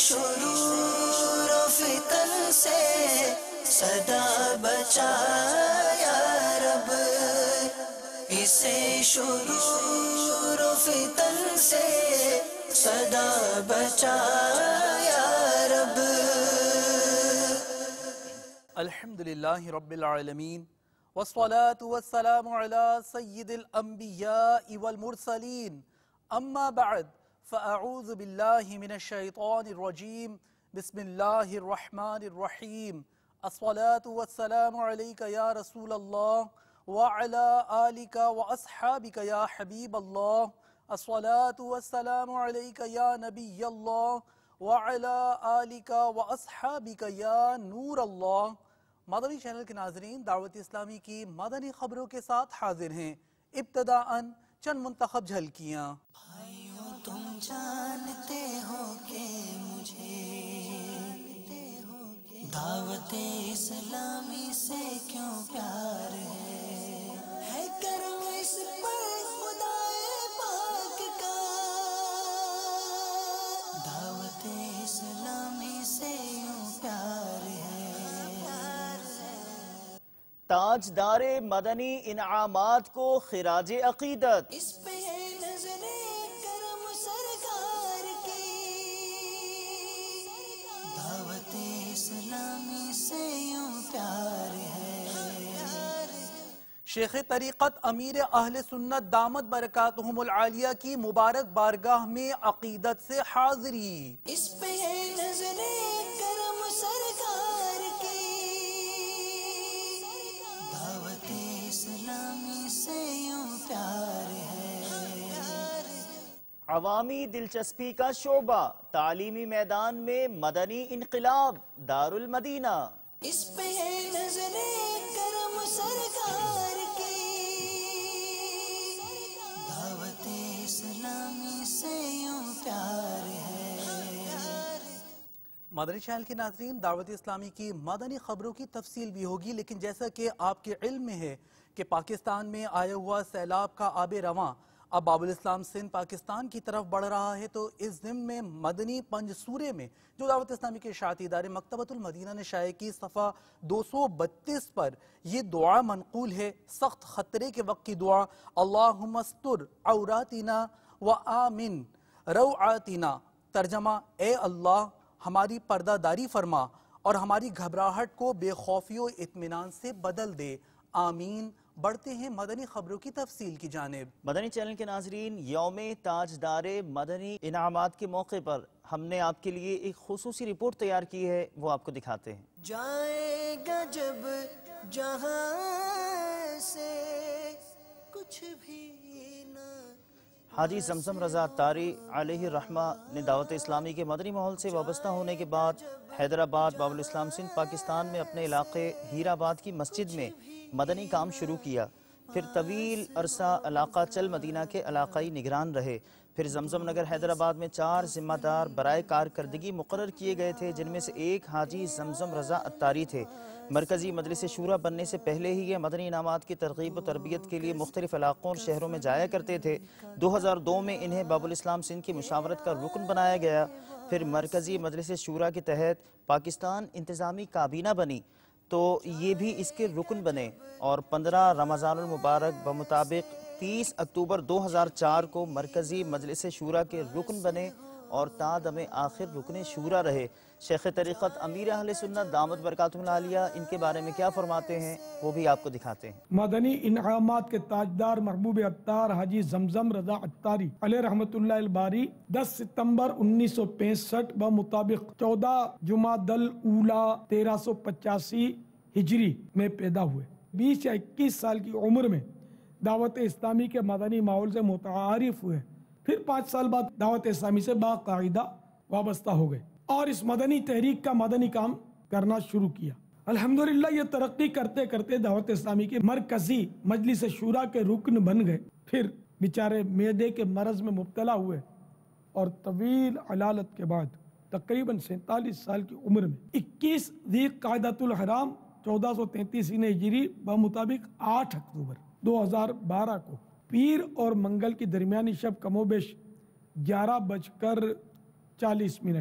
شرور و فتن سے صدا بچا یا رب، اسے شرور و فتن سے صدا بچا یا رب۔ الحمدللہ رب العالمین، والصلاة والسلام على سید الانبیاء والمرسلین، اما بعد فاعوذ باللہ من الشیطان الرجیم، بسم اللہ الرحمن الرحیم۔ الصلاة والسلام علیک یا رسول اللہ وعلی آلک واصحابک یا حبیب اللہ، الصلاة والسلام علیک یا نبی اللہ وعلی آلک واصحابک یا نور اللہ۔ مدنی چینل کے ناظرین، دعوت اسلامی کی مدنی خبروں کے ساتھ حاضر ہیں۔ ابتداءً چند منتخب جھلکیاں۔ بھائیو تم جانتے ہو کہ مجھے دعوت اسلامی سے کیوں پیار ہے کرم اس پر خدائے پاک کا، دعوت اسلامی سے یوں پیار ہے۔ تاجدار مدنی انعامات کو خراج عقیدت۔ اس پہ نظر کرم سرکار کی، دعوت اسلامی سے یوں پیار ہے۔ شیخ طریقت امیر اہل سنت دامت برکاتہم العالیہ کی مبارک بارگاہ میں عقیدت سے حاضری۔ اس پہ نظر کرم سرکار کی، دعوت اسلامی سے یوں پیار ہے۔ عوامی دلچسپی کا شعبہ، تعلیمی میدان میں مدنی انقلاب، دارالمدینہ۔ اس پہ نظر کرم سرکار کی، دعوت اسلامی سے یوں پیار ہے۔ مدنی چینل کے ناظرین، دعوت اسلامی کی مدنی خبروں کی تفصیل بھی ہوگی، لیکن جیسا کہ آپ کے علم میں ہے کہ پاکستان میں آیا ہوا سیلاب کا آب رواں اب باب الاسلام سندھ پاکستان کی طرف بڑھ رہا ہے، تو اس ضمن میں مدنی پنج سورے میں جو دعوت اسلامی کے اشاعتی ادارے مکتبۃ المدینہ نے شائع کی، صفحہ 232 پر یہ دعا منقول ہے، سخت خطرے کے وقت کی دعا: اللہم استر عوراتنا وآمن روعاتنا۔ ترجمہ: اے اللہ ہماری پردہ داری فرما اور ہماری گھبراہٹ کو بے خوفی و اطمینان سے بدل دے، آمین۔ بڑھتے ہیں مدنی خبروں کی تفصیل کی جانب۔ مدنی چینل کے ناظرین، یوم تاجدار مدنی انعامات کے موقع پر ہم نے آپ کے لیے ایک خصوصی رپورٹ تیار کی ہے، وہ آپ کو دکھاتے ہیں۔ جائے گا جب جہاں سے کچھ بھی نہ، حاجی زمزم رضا عطاری علیہ الرحمہ نے دعوت اسلامی کے مدنی ماحول سے وابستہ ہونے کے بعد حیدرآباد باب الاسلام سندھ پاکستان میں اپنے علاقے ہیرآباد کی مسجد میں مدنی کام شروع کیا، پھر طویل عرصہ علاقہ چل مدینہ کے علاقائی نگران رہے، پھر زمزم نگر حیدرآباد میں 4 ذمہ دار برائے کارکردگی مقرر کیے گئے تھے، جن میں سے ایک حاجی زمزم رضا عطاری تھے۔ مرکزی مجلس شورا بننے سے پہلے ہی یہ مدنی انعامات کی ترغیب و تربیت کے لیے مختلف علاقوں اور شہروں میں جایا کرتے تھے۔ 2002 میں انہیں باب الاسلام سندھ کی مشاورت کا رکن بنایا گیا، پھر مرکزی مجلس شورا کے تحت پاکستان انتظامی کابینہ بنی تو یہ بھی اس کے رکن بنے، اور 15 رمضان المبارک بمطابق 30 اکتوبر 2004 کو مرکزی مجلس شورا کے رکن بنے اور تا دم آخر رکن شورا رہے۔ شیخ طریقت امیر اہل سنت دامت برکاتہم العالیہ ان کے بارے میں کیا فرماتے ہیں وہ بھی آپ کو دکھاتے ہیں۔ مدنی انعامات کے تاجدار محبوب عطار حاجی زمزم رضا عطاری علیہ رحمت اللہ الباری 10 ستمبر 1965 بمطابق 14 جمادی الاولیٰ 1385 ہجری میں پیدا ہوئے۔ 20 یا 21 سال کی عمر میں دعوت اسلامی کے مدنی ماحول سے متعارف ہوئے، پھر 5 سال بعد دعوت اسلامی سے باقاعدہ وابستہ ہو گئے اور اس مدنی تحریک کا مدنی کام کرنا شروع کیا۔ الحمدللہ یہ ترقی کرتے کرتے دعوت اسلامی کے مرکزی مجلس شورا کے رکن بن گئے، پھر بیچارے معدے کے مرض میں مبتلا ہوئے اور طویل علالت کے بعد تقریباً 47 سال کی عمر میں 21 ذی قعدۃ الحرام 1433 ہجری بمطابق 8 اکتوبر 2012 کو پیر اور منگل کی درمیانی شب کم و بیش 11:40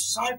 60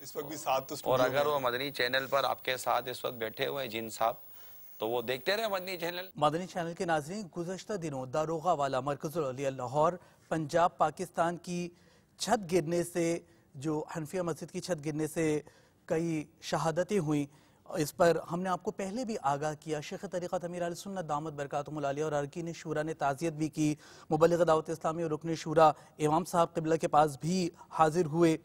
اس وقت بھی ساتھ تو اور اگر وہ مدنی چینل پر آپ کے ساتھ اس وقت بیٹھے ہوئے جن صاحب تو وہ دیکھتے رہے مدنی چینل. مدنی چینل کے ناظرین، گزشتہ دنوں داروغہ والا مرکز العلیہ لاہور پنجاب پاکستان کی چھت گرنے سے، جو حنفیہ مسجد کی چھت گرنے سے کئی شہادتیں ہوئیں، اس پر ہم نے آپ کو پہلے بھی آگاہ کیا. شیخ طریقت امیر اہل سنت دامت برکاتہم العالیہ اور ارکین شورا نے تعزیت بھی کی. مبلغ دعوت اسلامی اور رکن شورا امام صاحب قبلہ کے پاس بھی حاضر ہوئے.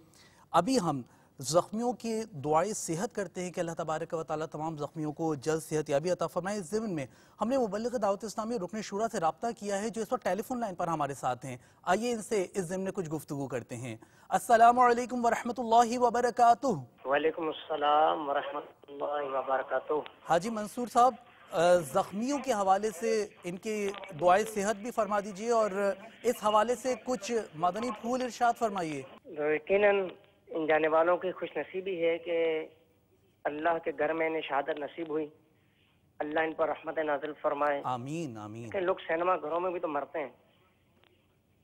ابھی ہم زخمیوں کی دعائیں صحت کرتے ہیں کہ اللہ تبارک و تعالیٰ تمام زخمیوں کو جلد صحت یابی عطا فرمائے. اس ضمن میں ہم نے مبلغ دعوت اسلامی اور رکن شورا سے رابطہ کیا ہے جو اس وقت ٹیلی فون لائن پر ہمارے ساتھ ہیں. آئیے ان سے اس ضمن میں کچھ گفتگو کرتے ہیں. السلام علیکم ورحمۃ اللہ وبرکاتہ. وعلیکم السلام ورحمۃ اللہ وبرکاتہ. حاجی منصور صاحب، زخمیوں کے حوالے سے ان کی دعائیں صحت بھی فرما دیجئے اور اس حوالے سے کچھ مدنی پھول ارشاد فرمائیے. یقیناً ان جانے والوں کی خوش نصیبی ہے کہ اللہ کے گھر میں انہیں شہادت نصیب ہوئی. اللہ ان پر رحمت نازل فرمائے. آمین آمین. کہ لوگ سینما گھروں میں بھی تو مرتے ہیں،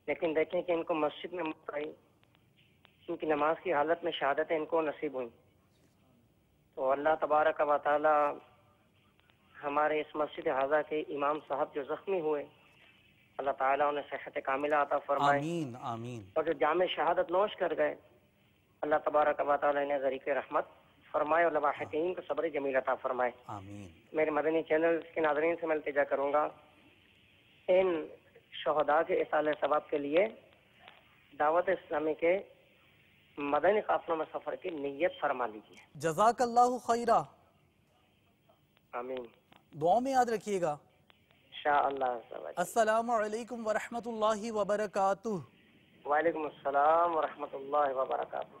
لیکن دیکھیں کہ ان کو مسجد میں موت آئی، ان کی نماز کی حالت میں شہادتیں ان کو نصیب ہوئیں. تو اللہ تبارک و تعالی ہمارے اس مسجد حاضہ کے امام صاحب جو زخمی ہوئے، اللہ تعالیٰ انہیں صحت کاملہ عطا فرمائے. آمین آمین. اور جو جام شہادت نوش کر گئے، اللہ تبارک و تعالیٰ انہیں غریق رحمت فرمائے اور لواحقین کو صبر جمیل عطا فرمائے. آمین. میرے مدنی چینل کے ناظرین سے میں التجا کروں گا، ان شہداء کے اصالہ ثواب کے لیے دعوت اسلامی کے مدنی قافلوں میں سفر کی نیت فرما لیجیے. جزاک اللہ خیرہ. آمین. دعاؤں میں یاد رکھیے گا. انشاءاللہ. السلام علیکم ورحمۃ اللہ وبرکاتہ. وعلیکم السلام ورحمۃ اللہ وبرکاتہ.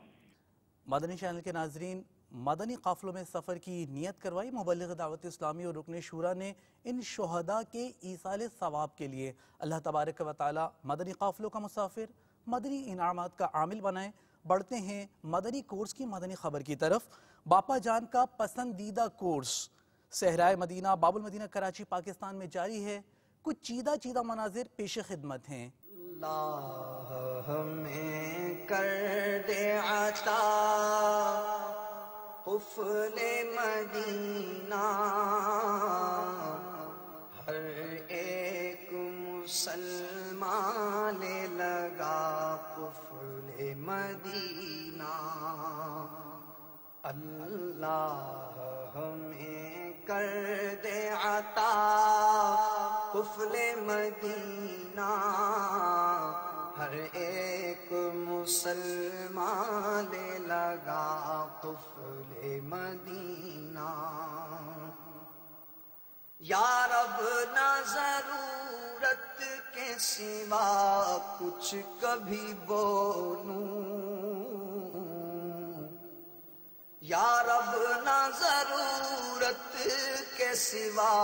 مدنی چینل کے ناظرین، مدنی قافلوں میں سفر کی نیت کروائی مبلغ دعوت اسلامی اور رکن شورا نے ان شہداء کے ایصال ثواب کے لیے. اللہ تبارک و تعالی مدنی قافلوں کا مسافر، مدنی انعامات کا عامل بنائے. بڑھتے ہیں مدنی کورس کی مدنی خبر کی طرف. باپا جان کا پسندیدہ کورس صحرائے مدینہ باب المدینہ کراچی پاکستان میں جاری ہے. کچھ چیدہ مناظر پیش خدمت ہیں. اللہ ہمیں کر دے عطا قفل مدینہ، ہر ایک مسلمان لے لگا قفل مدینہ. اللہ ہمیں کر دے عطا قفل مدینہ، ہر ایک مسلمان لے لگا قفل مدینہ. یا رب نہ ضرورت کے سوا کچھ کبھی بولوں، یا رب نہ ضرورت کے سوا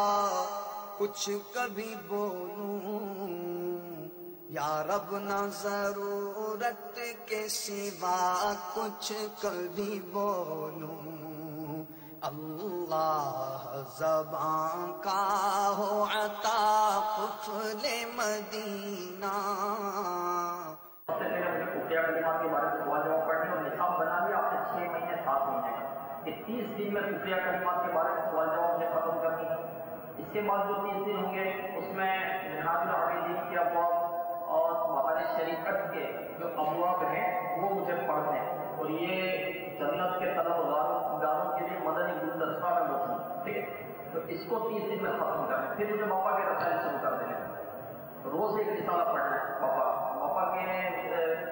کچھ کبھی بولوں، یا رب نہ ضرورت کے سوا کچھ کبھی بولوں. اللہ زبان کا ہو عطا قفل مدینہ. خفیہ کلمات کے بارے میں سوال جواب پڑھنے اور نصاب بنا لیا آپ نے 6 مہینے 7 مہینے کا کہ 30 دن میں خفیہ کلمات کے بارے میں سوال جواب سے ختم کرنی ہے. اس کے بعد جو 30 دن ہوں گے اس میں منہاج العابدین کے ابواب اور بہار شریعت کے جو ابواب ہیں وہ مجھے پڑھنے ہیں اور یہ جنت کے طلبگاروں کے لیے مدنی گلدستہ میں موجود. ٹھیک ہے، تو اس کو 30 دن میں ختم کریں. پھر مجھے باپا کے رسائل شروع کر دینے. روز ایک رسالہ پڑھنا ہے. باپا کے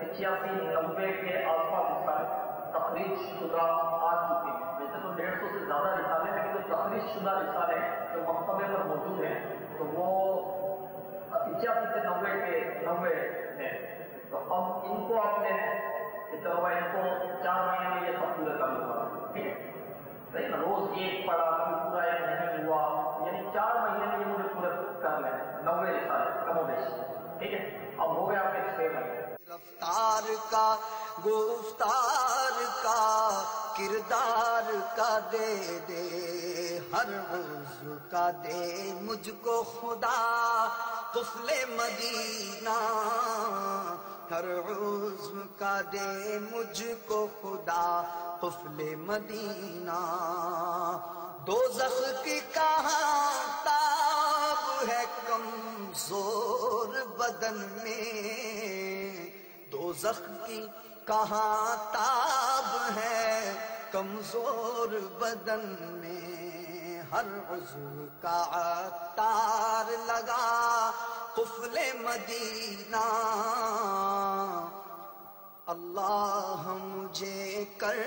85-90 کے آس پاس رسالے تخریج شدہ آ چکے ہیں. ویسے تو 150 سے زیادہ رسالے ہیں، لیکن جو تخریج شدہ رسالے ہیں جو مکتبے پر موجود ہیں تو وہ 85 سے 90 کے 90 ہیں. تو اب ان کو آپ نے طلبا ان کو 4 مہینے میں یہ سب پورے کر لوں گا. ٹھیک ہے، صحیح نا. روز ایک پڑھا کبھی پورا ایک نہیں ہوا، یعنی 4 مہینے میں یہ مجھے پورے کر لیں 90 رسالے کم و بیش. ٹھیک ہے، اب ہو گیا آپ کے 6 مہینے. رفتار کا گفتار کا کردار کا دے دے، ہر عضو کا دے مجھ کو خدا قفل مدینہ. ہر عضو کا دے مجھ کو خدا قفل مدینہ دوزخ کی کہاں تاب ہے کمزور بدن میں دوزخ کی کہاں تاب ہے کمزور بدن میں ہر عضو کا عطار لگا قفل مدینہ اللہ مجھے کر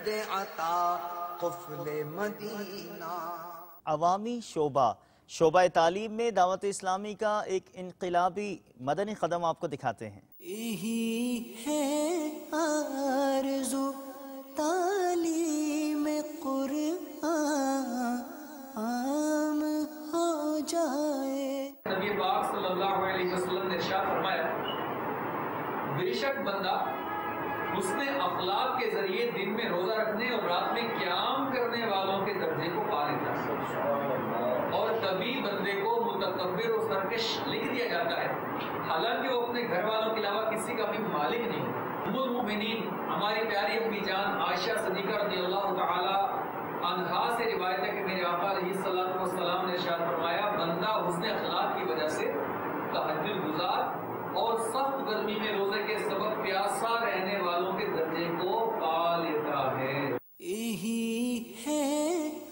دے عطا قفل مدینہ۔ عوامی شعبہ تعلیم میں دعوت اسلامی کا ایک انقلابی مدنی قدم آپ کو دکھاتے ہیں۔ یہی ہے آرزو تعلیم قرآن عام ہو جائے۔ نبی پاک صلی اللہ علیہ وسلم نے ارشاد فرمایا بے شک بندہ حسن اخلاق کے ذریعے دن میں روزہ رکھنے اور رات میں قیام کرنے والوں کے درجے کو پا لیتا ہے، اور تبھی بندے کو متکبر و سرکش لکھ دیا جاتا ہے، حالانکہ وہ اپنے گھر والوں کے علاوہ کسی کا بھی مالک نہیں۔ ام المؤمنین ہماری پیاری امی جان عائشہ صدیقہ رضی اللہ تعالی عنہا سے روایت ہے کہ میرے آقا علیہ الصلوۃ والسلام نے ارشاد فرمایا بندہ حسن اخلاق کی وجہ سے تہجد گزار اور سخت گرمی میں روزے کے سبب پیاسا رہنے والوں کے درجے کو پا لیتا ہے۔ یہی ہے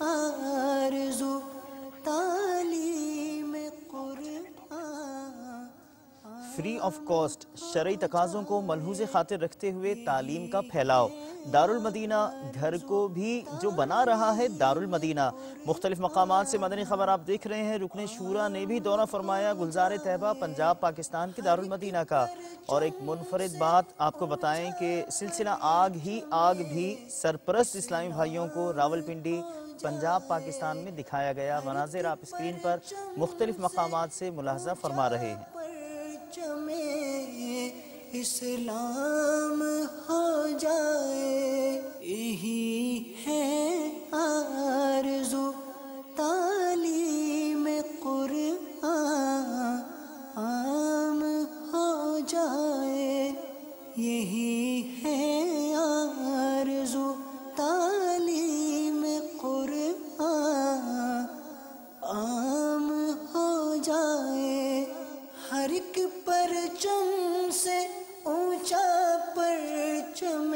آرزو تعلیم قرآن۔ فری آف کاسٹ شرعی تقاضوں کو ملحوظ خاطر رکھتے ہوئے تعلیم کا پھیلاؤ، دارالمدینہ گھر کو بھی جو بنا رہا ہے دارالمدینہ۔ مختلف مقامات سے مدنی خبر آپ دیکھ رہے ہیں۔ رکن شورا نے بھی دورہ فرمایا گلزار طیبہ پنجاب پاکستان کے دارالمدینہ کا، اور ایک منفرد بات آپ کو بتائیں کہ سلسلہ آگ بھی سرپرست اسلامی بھائیوں کو راولپنڈی پنجاب پاکستان میں دکھایا گیا۔ مناظر آپ اسکرین پر مختلف مقامات سے ملاحظہ فرما رہے ہیں۔ اسلام ہو جائے، یہی ہے آرزو تعلیم قرآن عام ہو جائے، یہی ہے آرزو تعلیم قرآن عام ہو جائے، ہر ایک پرچم سے اونچا پرچم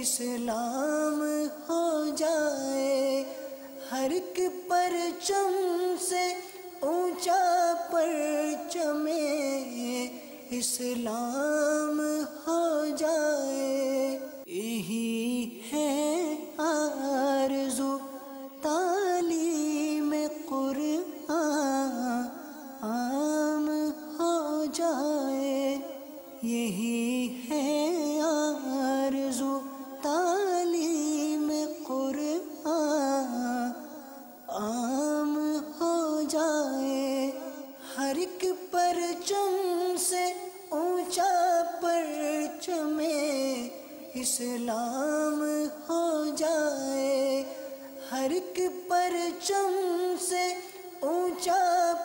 اسلام ہو جائے، ہر ایک پرچم سے اونچا پرچم اسلام ہو جائے، یہی ہے آرزو تعلیم قرآن عام ہو جائے، یہی ہے آرزو تعلیم قرآن عام ہو جائے، ہر ایک پرچم سے اونچا پرچم اسلام ہو جائے، ہر ایک پرچم سے اونچا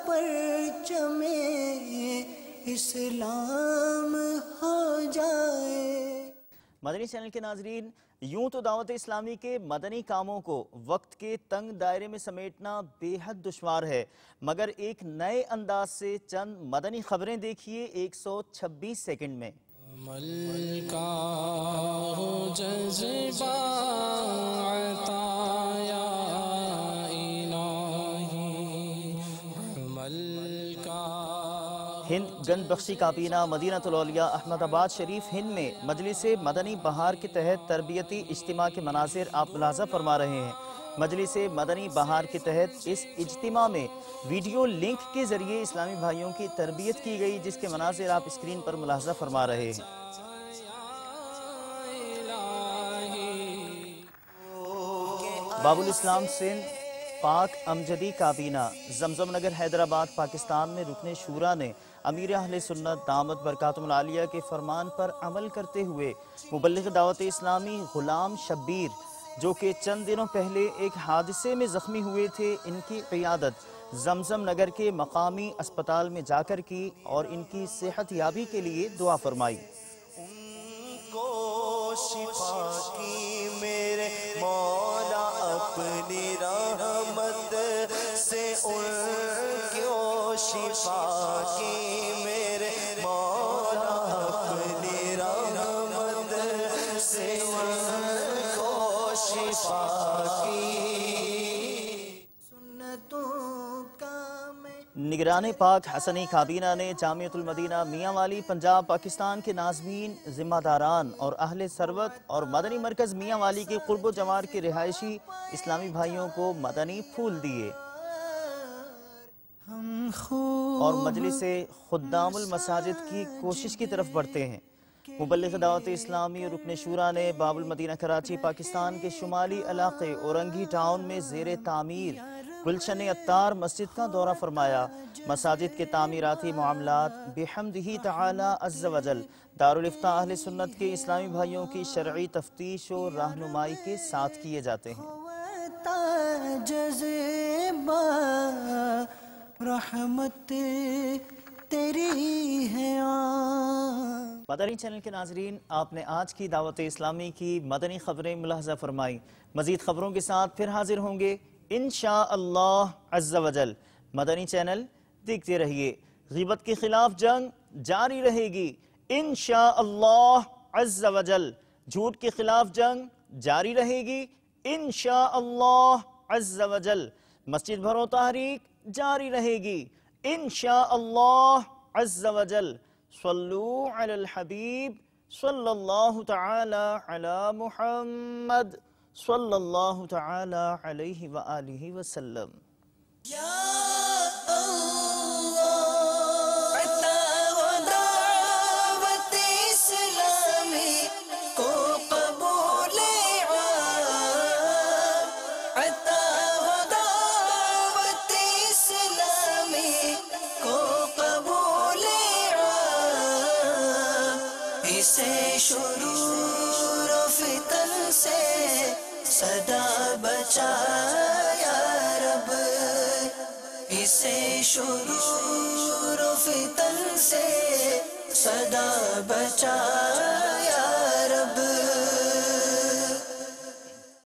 پرچم اسلام ہو جائے۔ مدنی چینل کے ناظرین، یوں تو دعوت اسلامی کے مدنی کاموں کو وقت کے تنگ دائرے میں سمیٹنا بے حد دشوار ہے، مگر ایک نئے انداز سے چند مدنی خبریں دیکھیے 126 سیکنڈ میں۔ عمل کا ہو جذبہ عطایا الہی، عمل کا ہند گند بخشی کابینہ مدینہ الاولیاء احمد آباد شریف ہند میں مجلس مدنی بہار کے تحت تربیتی اجتماع کے مناظر آپ ملاحظہ فرما رہے ہیں۔ مجلس مدنی بہار کے تحت اس اجتماع میں ویڈیو لنک کے ذریعے اسلامی بھائیوں کی تربیت کی گئی، جس کے مناظر آپ اسکرین پر ملاحظہ فرما رہے ہیں۔ باب الاسلام سندھ پاک امجدی کابینہ زمزم نگر حیدرآباد پاکستان میں رکن شورا نے امیر اہل سنت دامت برکاتہم العالیہ کے فرمان پر عمل کرتے ہوئے مبلغ دعوت اسلامی غلام شبیر جو کہ چند دنوں پہلے ایک حادثے میں زخمی ہوئے تھے، ان کی قیادت زمزم نگر کے مقامی اسپتال میں جا کر کی اور ان کی صحت یابی کے لیے دعا فرمائی۔ کو شفا کی میرے مولا اپنی رحمت سے، ان کو شفا کی میرے مولا اپنی رحمت سے، ان کو شفا کی۔ نگران پاک حسنی کابینہ نے جامعۃ المدینہ میاں والی پنجاب پاکستان کے ناظمین، ذمہ داران اور اہل ثروت اور مدنی مرکز میاں والی کے قرب و جوار کے رہائشی اسلامی بھائیوں کو مدنی پھول دیے اور مجلس خدام المساجد کی کوشش کی طرف بڑھتے ہیں۔ مبلغ دعوت اسلامی اور رکن شورا نے باب المدینہ کراچی پاکستان کے شمالی علاقے اورنگی ٹاؤن میں زیر تعمیر گلشن عطار مسجد کا دورہ فرمایا۔ مساجد کے تعمیراتی معاملات بحمدہ تعالی عز و جل دارالفتاء اہل سنت کے اسلامی بھائیوں کی شرعی تفتیش و رہنمائی کے ساتھ کیے جاتے ہیں۔ رحمت تیری ہے۔ مدنی چینل کے ناظرین، آپ نے آج کی دعوت اسلامی کی مدنی خبریں ملاحظہ فرمائی۔ مزید خبروں کے ساتھ پھر حاضر ہوں گے انشاءاللہ عز و جل۔ مدنی چینل دیکھتے رہیے۔ غیبت کے خلاف جنگ جاری رہے گی انشاءاللہ عز و جل۔ جھوٹ کے خلاف جنگ جاری رہے گی انشاءاللہ عز و جل۔ مسجد بھرو تحریک جاری رہے گی انشاءاللہ عز و جل۔ صلو علی الحبیب صلی اللہ تعالی علی محمد صلی اللہ تعالی علیہ وآلہ وسلم۔ شرور و فتن سے صدا بچا یا رب، اسے شرور و فتن سے صدا بچا یا